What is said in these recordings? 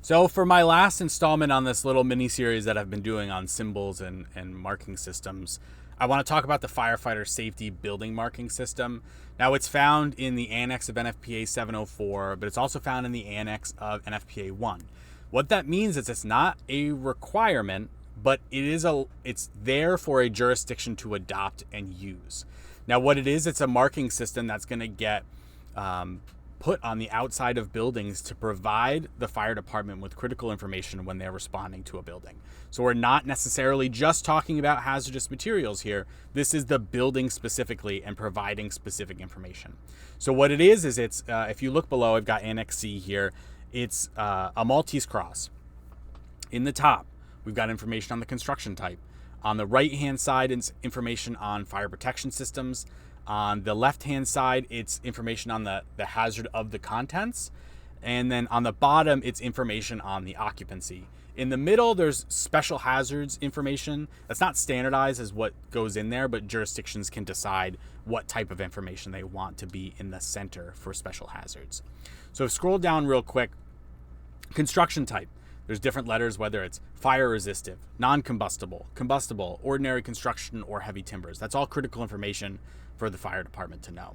So for my last installment on this little mini series that I've been doing on symbols and marking systems, I want to talk about the firefighter safety building marking system. Now it's found in the Annex of NFPA 704, but it's also found in the Annex of NFPA 1. What that means is it's not a requirement, but it's there for a jurisdiction to adopt and use. Now what it is, it's a marking system that's going to get put on the outside of buildings to provide the fire department with critical information when they're responding to a building. So we're not necessarily just talking about hazardous materials here. This is the building specifically and providing specific information. So what it is it's, if you look below, I've got Annex C here. It's a Maltese cross. In the top, we've got information on the construction type. On the right-hand side, it's information on fire protection systems. On the left-hand side, it's information on the hazard of the contents. And then on the bottom, it's information on the occupancy. In the middle, there's special hazards information. That's not standardized as what goes in there, but jurisdictions can decide what type of information they want to be in the center for special hazards. So scroll down real quick. Construction type. There's different letters, whether it's fire resistive, non-combustible, combustible, ordinary construction, or heavy timbers. That's all critical information for the fire department to know.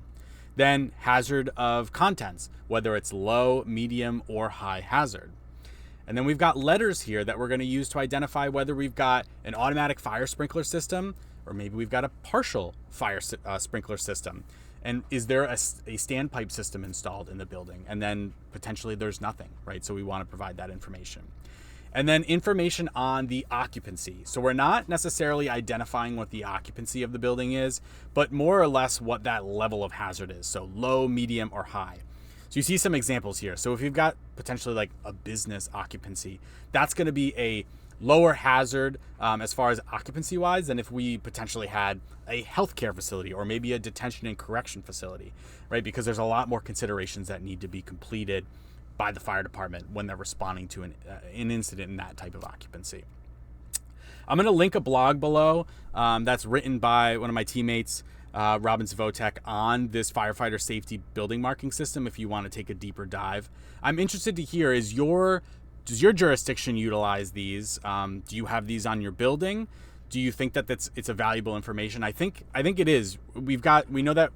Then hazard of contents, whether it's low, medium, or high hazard. And then we've got letters here that we're going to use to identify whether we've got an automatic fire sprinkler system, or maybe we've got a partial fire sprinkler system. And is there a standpipe system installed in the building? And then potentially there's nothing, right? So we want to provide that information. And then information on the occupancy. So we're not necessarily identifying what the occupancy of the building is, but more or less what that level of hazard is. So low, medium, or high. So you see some examples here. So if you've got potentially like a business occupancy, that's going to be a lower hazard as far as occupancy wise than if we potentially had a healthcare facility or maybe a detention and correction facility, right? Because there's a lot more considerations that need to be completed by the fire department when they're responding to an incident in that type of occupancy. I'm going to link a blog below that's written by one of my teammates, Robin Zevotek, on this firefighter safety building marking system if you want to take a deeper dive. I'm interested to hear, does your jurisdiction utilize these? Do you have these on your building? Do you think that it's a valuable information? I think it is. We know that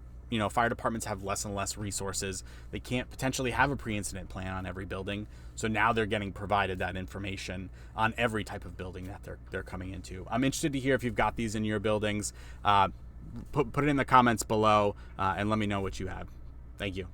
fire departments have less and less resources. They can't potentially have a pre-incident plan on every building. So now they're getting provided that information on every type of building that they're coming into. I'm interested to hear if you've got these in your buildings. Put it in the comments below and let me know what you have. Thank you.